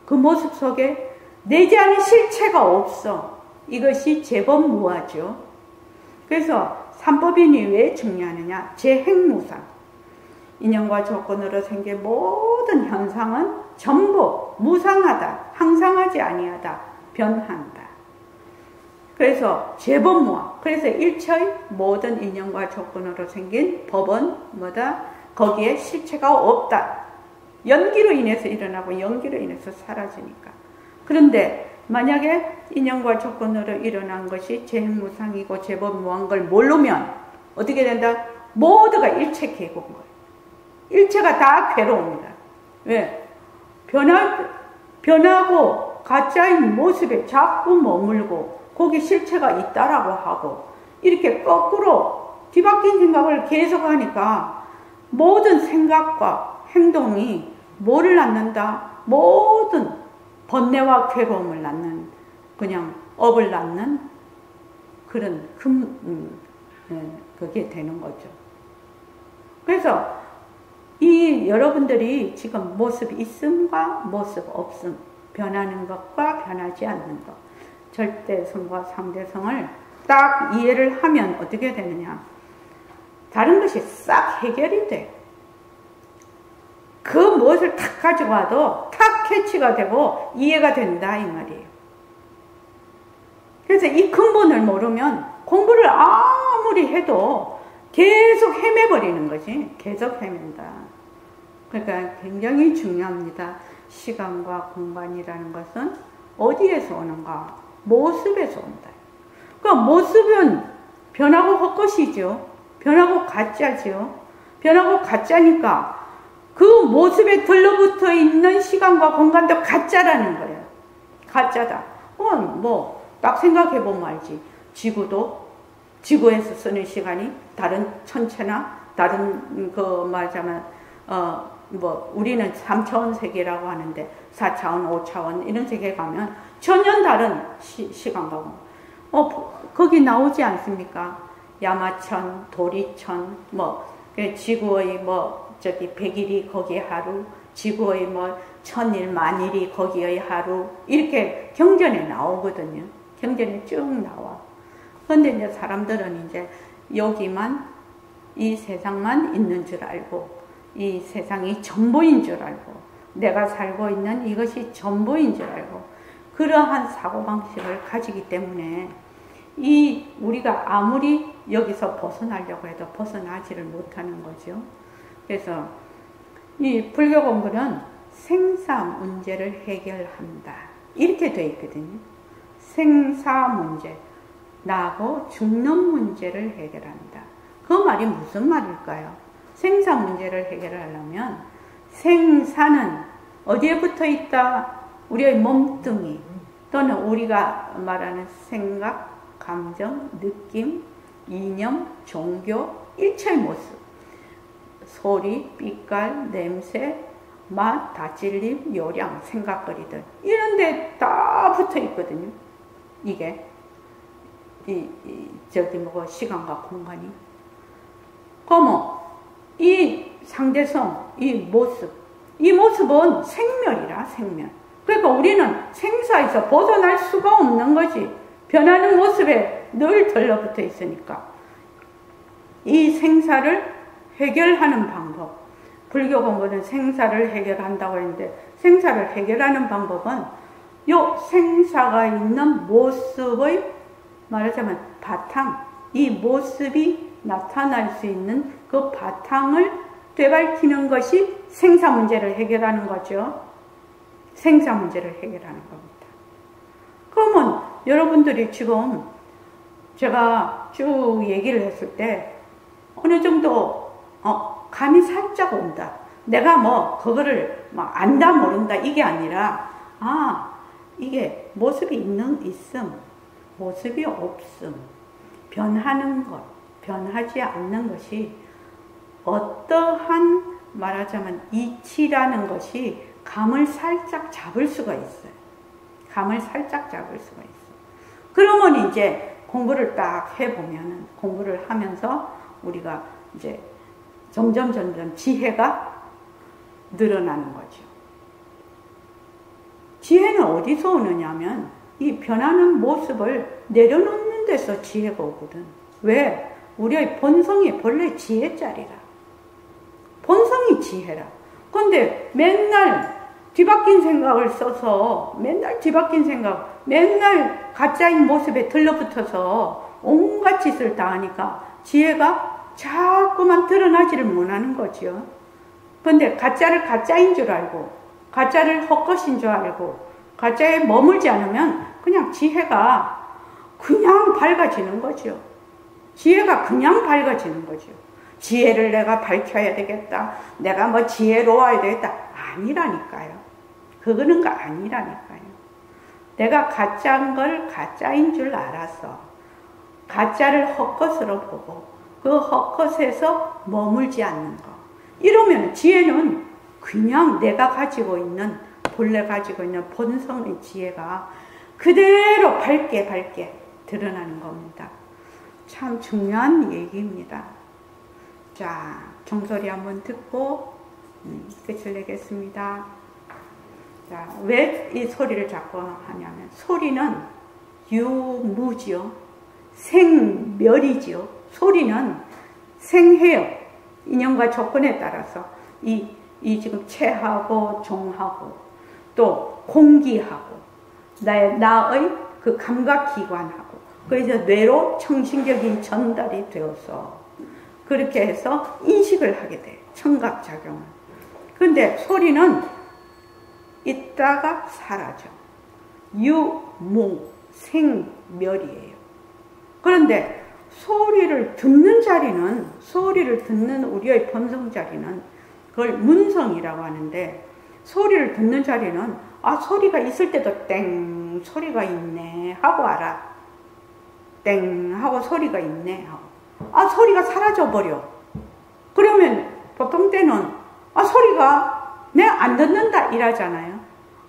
Speaker 1: 그 모습 속에 내지 않은 실체가 없어. 이것이 제법 무하죠. 그래서 삼법인이 왜 중요하느냐? 재행무상. 인연과 조건으로 생긴 모든 현상은 전부 무상하다, 항상하지 아니하다, 변한다. 그래서 제법무하. 그래서 일체의 모든 인연과 조건으로 생긴 법은 뭐다? 거기에 실체가 없다. 연기로 인해서 일어나고 연기로 인해서 사라지니까. 그런데 만약에 인연과 조건으로 일어난 것이 재행무상이고 제법무한 걸 모르면 어떻게 된다? 모두가 일체 계곡인 거예요. 일체가 다 괴로웁니다. 왜? 변하고 가짜인 모습에 자꾸 머물고 거기 실체가 있다라고 하고 이렇게 거꾸로 뒤바뀐 생각을 계속 하니까 모든 생각과 행동이 뭐를 낳는다? 모든 번뇌와 괴로움을 낳는, 그냥 업을 낳는 그런 그게 되는 거죠. 그래서 이 여러분들이 지금 모습 있음과 모습 없음, 변하는 것과 변하지 않는 것, 절대성과 상대성을 딱 이해를 하면 어떻게 되느냐? 다른 것이 싹 해결이 돼. 그 무엇을 탁 가지고 와도 탁 캐치가 되고 이해가 된다 이 말이에요. 그래서 이 근본을 모르면 공부를 아무리 해도 계속 헤매버리는 거지. 계속 헤맨다. 그러니까 굉장히 중요합니다. 시간과 공간이라는 것은 어디에서 오는가? 모습에서 온다. 그러니까 모습은 변하고 헛것이죠. 변하고 가짜죠. 변하고 가짜니까 그 모습에 들러붙어 있는 시간과 공간도 가짜라는 거예요. 가짜다. 딱 생각해보면 알지. 지구도 지구에서 쓰는 시간이 다른 천체나 다른 말하자면 우리는 3차원 세계라고 하는데 4차원, 5차원 이런 세계에 가면 전혀 다른 시간과 거기 나오지 않습니까? 야마천, 도리천, 지구의 저기 100일이 거기에 하루, 지구의 1000일, 만일이 거기의 하루, 이렇게 경전에 나오거든요. 경전에 쭉 나와. 그런데 이제 사람들은 이제 여기만, 이 세상만 있는 줄 알고, 이 세상이 전부인 줄 알고, 내가 살고 있는 이것이 전부인 줄 알고, 그러한 사고방식을 가지기 때문에, 우리가 아무리 여기서 벗어나려고 해도 벗어나지를 못하는 거죠. 그래서 이 불교 공부는 생사 문제를 해결한다. 이렇게 되어 있거든요. 생사 문제, 나고 죽는 문제를 해결한다. 그 말이 무슨 말일까요? 생사 문제를 해결하려면 생사는 어디에 붙어 있다? 우리의 몸뚱이 또는 우리가 말하는 생각, 감정, 느낌, 이념, 종교, 일체의 모습, 소리, 빛깔, 냄새, 맛, 다찔림, 요량, 생각거리들 이런 데 다 붙어 있거든요. 이게 시간과 공간이. 그러면 이 상대성, 이 모습은 생멸이라, 생멸. 그러니까 우리는 생사에서 벗어날 수가 없는 거지. 변하는 모습에 늘 들러붙어 있으니까. 이 생사를 해결하는 방법. 불교 공부는 생사를 해결한다고 했는데, 생사를 해결하는 방법은 요 생사가 있는 모습의 말하자면 바탕, 이 모습이 나타날 수 있는 그 바탕을 되밟히는 것이 생사 문제를 해결하는 거죠. 생사 문제를 해결하는 겁니다. 그러면 여러분들이 지금 제가 쭉 얘기를 했을 때 어느 정도 감이 살짝 온다. 내가 뭐 그거를 막 안다 모른다 이게 아니라 이게 모습이 있음, 모습이 없음, 변하는 것, 변하지 않는 것이 어떠한 말하자면 이치라는 것이 감을 살짝 잡을 수가 있어요. 감을 살짝 잡을 수가 있어요. 그러면 이제 공부를 딱 해보면은, 공부를 하면서 우리가 이제 점점 지혜가 늘어나는 거죠. 지혜는 어디서 오느냐면 이 변하는 모습을 내려놓는 데서 지혜가 오거든. 왜? 우리의 본성이 본래 지혜자리라. 본성이 지혜라. 근데 맨날 뒤바뀐 생각을 써서 맨날 뒤바뀐 생각, 맨날 가짜인 모습에 들러붙어서 온갖 짓을 다 하니까 지혜가 자꾸만 드러나지를 못하는 거죠. 근데 가짜를 가짜인 줄 알고, 가짜를 헛것인 줄 알고, 가짜에 머물지 않으면 그냥 지혜가 그냥 밝아지는 거죠. 지혜가 그냥 밝아지는 거죠. 지혜를 내가 밝혀야 되겠다. 내가 뭐 지혜로워야 되겠다. 아니라니까요. 그거는 아니라니까요. 내가 가짜인 걸 가짜인 줄 알아서 가짜를 헛것으로 보고 그 헛것에서 머물지 않는 거. 이러면 지혜는 그냥 내가 가지고 있는, 본래 가지고 있는 본성의 지혜가 그대로 밝게 드러나는 겁니다. 참 중요한 얘기입니다. 자, 종소리 한번 듣고 끝을 내겠습니다. 자, 왜 이 소리를 자꾸 하냐면, 소리는 유무지요. 생멸이지요. 소리는 생해요. 인연과 조건에 따라서 이 지금 체하고 종하고 또 공기하고 나의 그 감각기관하고 그래서 뇌로 청신경이 전달이 되어서 그렇게 해서 인식을 하게 돼요. 청각작용을. 근데 소리는 있다가 사라져. 유무 생멸이에요. 그런데 소리를 듣는 자리는, 소리를 듣는 우리의 본성 자리는 그걸 문성이라고 하는데, 소리를 듣는 자리는 소리가 있을 때도 땡 소리가 있네 하고 알아. 땡 하고 소리가 있네 하고. 소리가 사라져 버려. 그러면 보통 때는 소리가 내가 안 듣는다 이러잖아요.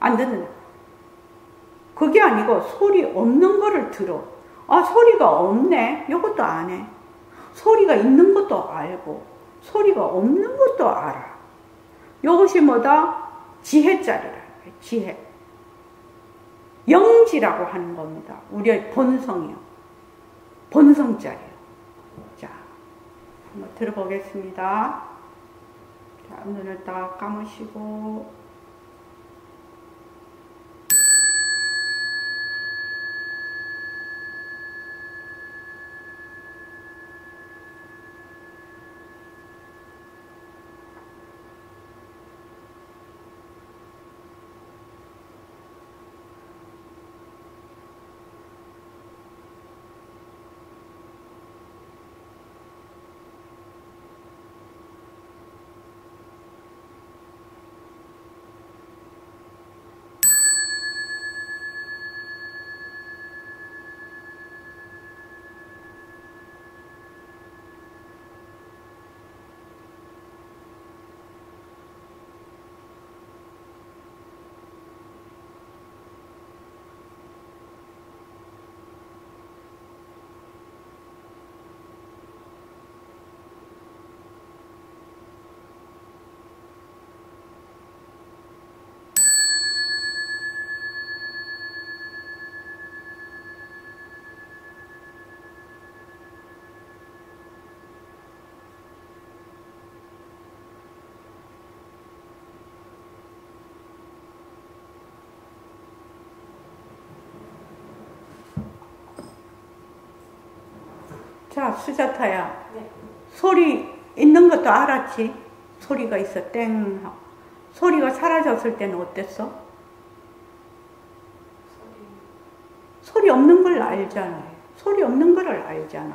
Speaker 1: 안 듣는다. 그게 아니고 소리 없는 거를 들어. 소리가 없네. 이것도 안 해. 소리가 있는 것도 알고 소리가 없는 것도 알아. 이것이 뭐다? 지혜자리라. 지혜. 영지라고 하는 겁니다. 우리의 본성이요. 본성자리요. 자, 한번 들어보겠습니다. 자, 눈을 딱 감으시고 자, 수자타야.
Speaker 2: 네.
Speaker 1: 소리 있는 것도 알았지? 소리가 있어, 땡 하고. 소리가 사라졌을 때는 어땠어? 소리 없는 걸 알잖아요. 소리 없는 걸 알잖아.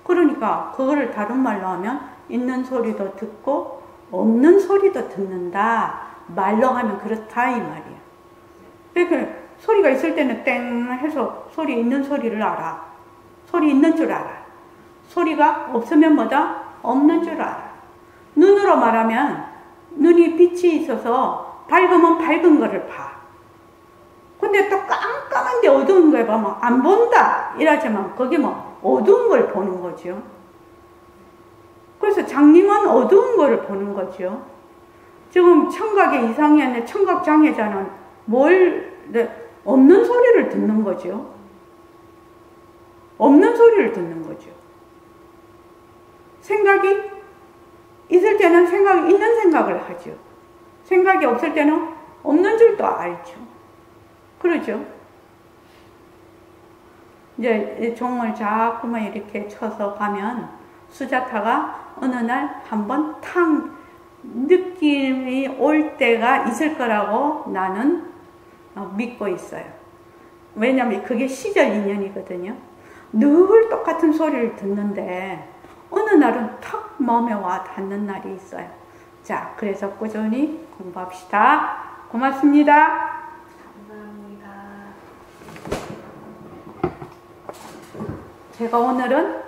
Speaker 1: 그러니까 그거를 다른 말로 하면 있는 소리도 듣고 없는 소리도 듣는다. 말로 하면 그렇다 이 말이야. 그러니까 소리가 있을 때는 땡 해서 소리 있는 소리를 알아. 소리 있는 줄 알아. 소리가 없으면 뭐다? 없는 줄 알아. 눈으로 말하면 눈이 빛이 있어서 밝으면 밝은 거를 봐. 근데 또 깜깜한데 어두운 걸 보면 안 본다 이러지만 그게 뭐 어두운 걸 보는 거죠. 그래서 장님은 어두운 거를 보는 거죠. 지금 청각의 이상이 아니라 청각 장애자는 없는 소리를 듣는 거죠. 없는 소리를 듣는 거죠. 생각이 있을 때는 생각이 있는 생각을 하죠. 생각이 없을 때는 없는 줄도 알죠. 그러죠. 이제 종을 자꾸만 이렇게 쳐서 가면 수자타가 어느 날 한번 탕 느낌이 올 때가 있을 거라고 나는 믿고 있어요. 왜냐하면 그게 시절 인연이거든요. 늘 똑같은 소리를 듣는데 어느 날은 탁 마음에 와 닿는 날이 있어요. 자, 그래서 꾸준히 공부합시다. 고맙습니다.
Speaker 2: 감사합니다.
Speaker 1: 제가 오늘은